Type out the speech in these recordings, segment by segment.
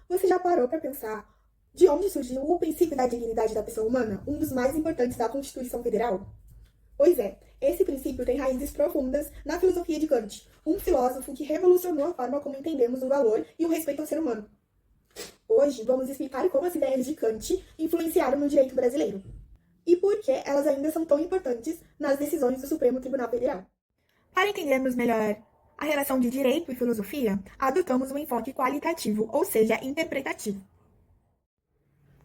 Você já parou para pensar de onde surgiu o princípio da dignidade da pessoa humana, um dos mais importantes da Constituição Federal? Pois é, esse princípio tem raízes profundas na filosofia de Kant, um filósofo que revolucionou a forma como entendemos o valor e o respeito ao ser humano. Hoje, vamos explicar como as ideias de Kant influenciaram no direito brasileiro e por que elas ainda são tão importantes nas decisões do Supremo Tribunal Federal. Para entendermos melhor a relação de direito e filosofia, adotamos um enfoque qualitativo, ou seja, interpretativo.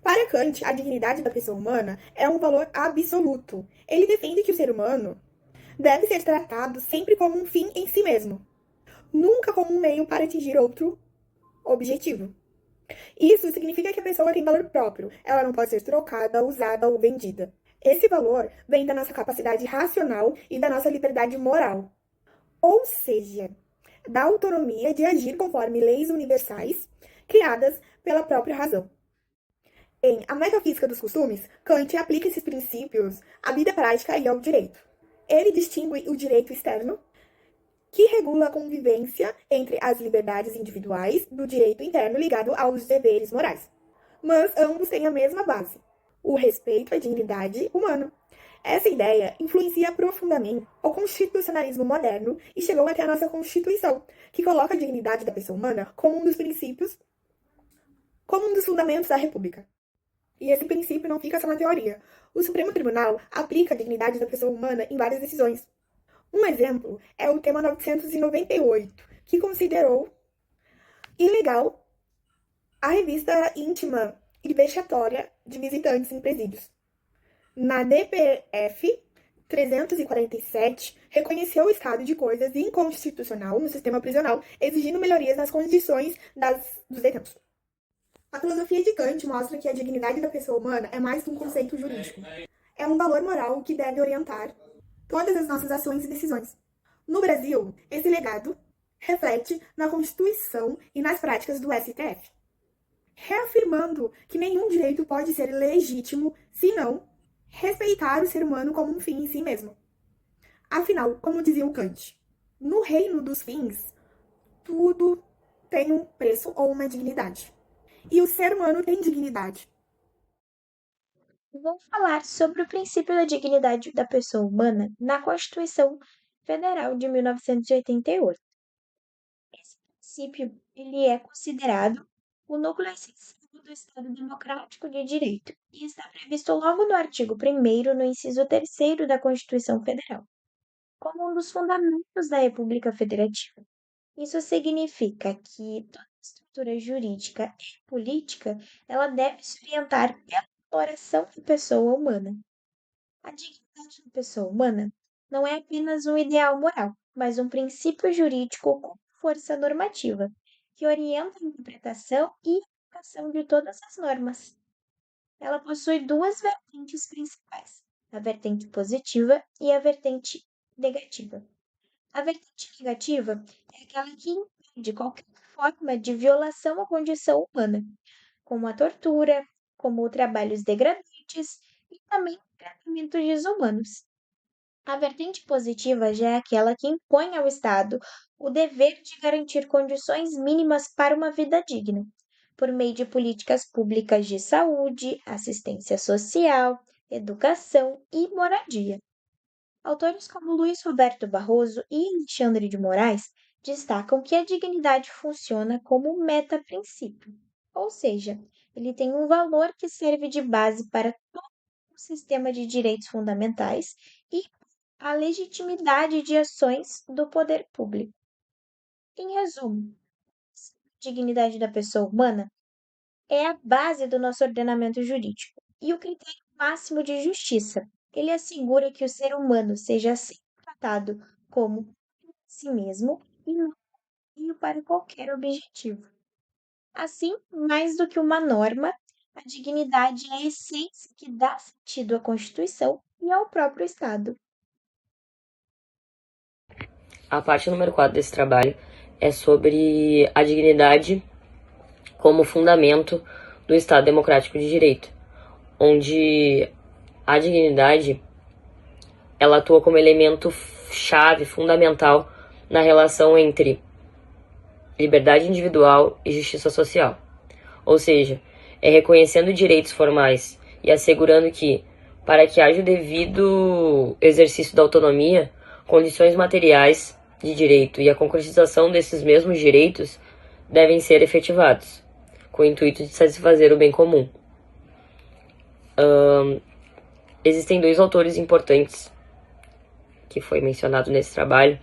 Para Kant, a dignidade da pessoa humana é um valor absoluto. Ele defende que o ser humano deve ser tratado sempre como um fim em si mesmo, nunca como um meio para atingir outro objetivo. Isso significa que a pessoa tem valor próprio, ela não pode ser trocada, usada ou vendida. Esse valor vem da nossa capacidade racional e da nossa liberdade moral, ou seja, da autonomia de agir conforme leis universais criadas pela própria razão. Em A Metafísica dos Costumes, Kant aplica esses princípios à vida prática e ao direito. Ele distingue o direito externo, que regula a convivência entre as liberdades individuais, do direito interno ligado aos deveres morais. Mas ambos têm a mesma base, o respeito à dignidade humana. Essa ideia influencia profundamente o constitucionalismo moderno e chegou até a nossa Constituição, que coloca a dignidade da pessoa humana como um dos princípios, como um dos fundamentos da República. E esse princípio não fica só na teoria. O Supremo Tribunal aplica a dignidade da pessoa humana em várias decisões. Um exemplo é o tema 998, que considerou ilegal a revista íntima e vexatória de visitantes em presídios. Na DPF 347, reconheceu o estado de coisas inconstitucional no sistema prisional, exigindo melhorias nas condições dos detentos. A filosofia de Kant mostra que a dignidade da pessoa humana é mais que um conceito jurídico. É um valor moral que deve orientar todas as nossas ações e decisões. No Brasil, esse legado reflete na Constituição e nas práticas do STF, reafirmando que nenhum direito pode ser legítimo se não respeitar o ser humano como um fim em si mesmo. Afinal, como dizia o Kant, no reino dos fins, tudo tem um preço ou uma dignidade. E o ser humano tem dignidade. Vou falar sobre o princípio da dignidade da pessoa humana na Constituição Federal de 1988. Esse princípio ele é considerado o núcleo essencial do Estado Democrático de Direito e está previsto logo no artigo 1º, no inciso 3º da Constituição Federal, como um dos fundamentos da República Federativa. Isso significa que toda estrutura jurídica e política ela deve se orientar pela exploração da pessoa humana. A dignidade da pessoa humana não é apenas um ideal moral, mas um princípio jurídico com força normativa, que orienta a interpretação e aplicação de todas as normas. Ela possui duas vertentes principais, a vertente positiva e a vertente negativa. A vertente negativa é aquela que impede qualquer forma de violação à condição humana, como a tortura, como trabalhos degradantes e também tratamentos desumanos. A vertente positiva já é aquela que impõe ao Estado o dever de garantir condições mínimas para uma vida digna, por meio de políticas públicas de saúde, assistência social, educação e moradia. Autores como Luiz Roberto Barroso e Alexandre de Moraes destacam que a dignidade funciona como meta-princípio, ou seja, ele tem um valor que serve de base para todo o sistema de direitos fundamentais e a legitimidade de ações do poder público. Em resumo, a dignidade da pessoa humana é a base do nosso ordenamento jurídico e o critério máximo de justiça. Ele assegura que o ser humano seja sempre tratado como si mesmo e não meio para qualquer objetivo. Assim, mais do que uma norma, a dignidade é a essência que dá sentido à Constituição e ao próprio Estado. A parte número 4 desse trabalho é sobre a dignidade como fundamento do Estado Democrático de Direito, onde a dignidade ela atua como elemento chave, fundamental na relação entre liberdade individual e justiça social. ou seja, é reconhecendo direitos formais e assegurando que, para que haja o devido exercício da autonomia, condições materiais de direito e a concretização desses mesmos direitos devem ser efetivados, com o intuito de satisfazer o bem comum. Existem dois autores importantes que foi mencionado nesse trabalho,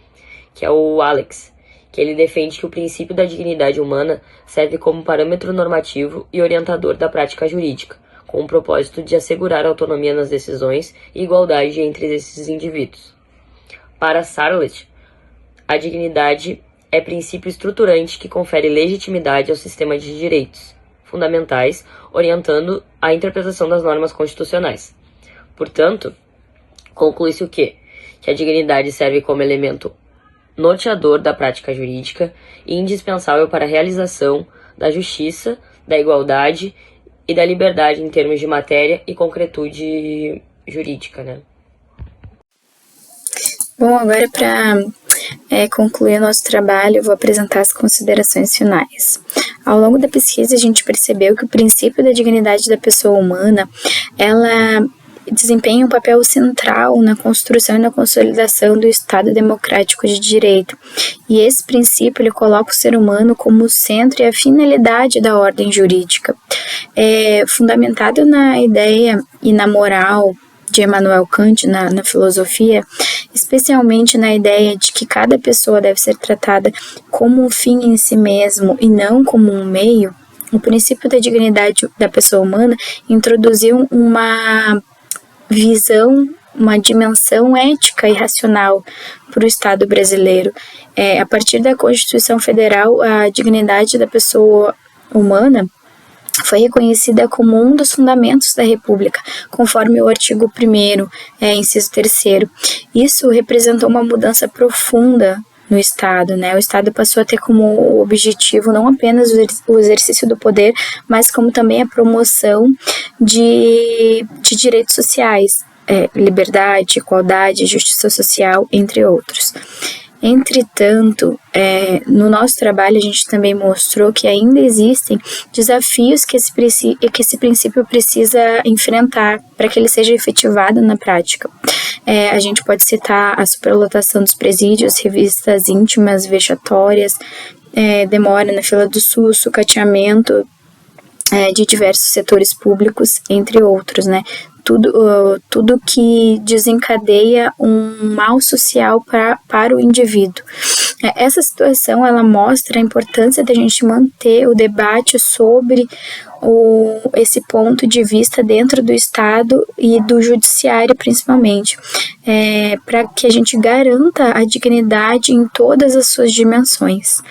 que é o Alex, que ele defende que o princípio da dignidade humana serve como parâmetro normativo e orientador da prática jurídica, com o propósito de assegurar autonomia nas decisões e igualdade entre esses indivíduos. Para Sarlet, a dignidade é princípio estruturante que confere legitimidade ao sistema de direitos fundamentais, orientando a interpretação das normas constitucionais. Portanto, conclui-se o quê? Que a dignidade serve como elemento norteador da prática jurídica e indispensável para a realização da justiça, da igualdade e da liberdade em termos de matéria e concretude jurídica, né? Bom, agora para concluir o nosso trabalho, eu vou apresentar as considerações finais. Ao longo da pesquisa, a gente percebeu que o princípio da dignidade da pessoa humana, ela desempenha um papel central na construção e na consolidação do Estado democrático de direito. E esse princípio ele coloca o ser humano como o centro e a finalidade da ordem jurídica. Fundamentado na ideia e na moral de Immanuel Kant na filosofia, especialmente na ideia de que cada pessoa deve ser tratada como um fim em si mesmo e não como um meio, o princípio da dignidade da pessoa humana introduziu uma visão, uma dimensão ética e racional para o Estado brasileiro. A partir da Constituição Federal, a dignidade da pessoa humana foi reconhecida como um dos fundamentos da República, conforme o artigo 1º, inciso 3º. Isso representou uma mudança profunda no Estado, né? O Estado passou a ter como objetivo não apenas o exercício do poder, mas como também a promoção de direitos sociais, liberdade, igualdade, justiça social, entre outros. Entretanto, no nosso trabalho a gente também mostrou que ainda existem desafios que esse princípio precisa enfrentar para que ele seja efetivado na prática. A gente pode citar a superlotação dos presídios, revistas íntimas, vexatórias, demora na fila do SUS, sucateamento de diversos setores públicos, entre outros, né? Tudo que desencadeia um mal social para o indivíduo. Essa situação, ela mostra a importância da gente manter o debate sobre esse ponto de vista dentro do Estado e do judiciário, principalmente, para que a gente garanta a dignidade em todas as suas dimensões.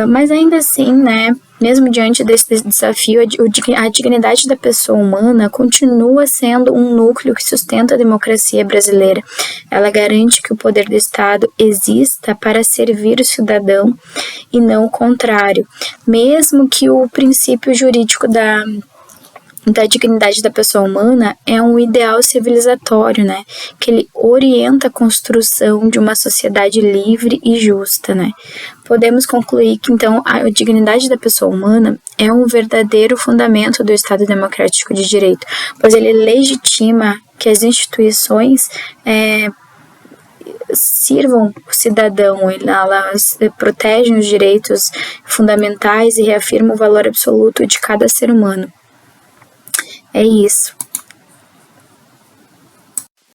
Mas ainda assim, né, mesmo diante desse desafio, a dignidade da pessoa humana continua sendo um núcleo que sustenta a democracia brasileira. Ela garante que o poder do Estado exista para servir o cidadão e não o contrário, mesmo que o princípio jurídico da dignidade da pessoa humana é um ideal civilizatório, né? Que ele orienta a construção de uma sociedade livre e justa, né? Podemos concluir que, então, a dignidade da pessoa humana é um verdadeiro fundamento do Estado democrático de direito, pois ele legitima que as instituições sirvam o cidadão, elas protegem os direitos fundamentais e reafirmam o valor absoluto de cada ser humano. É isso.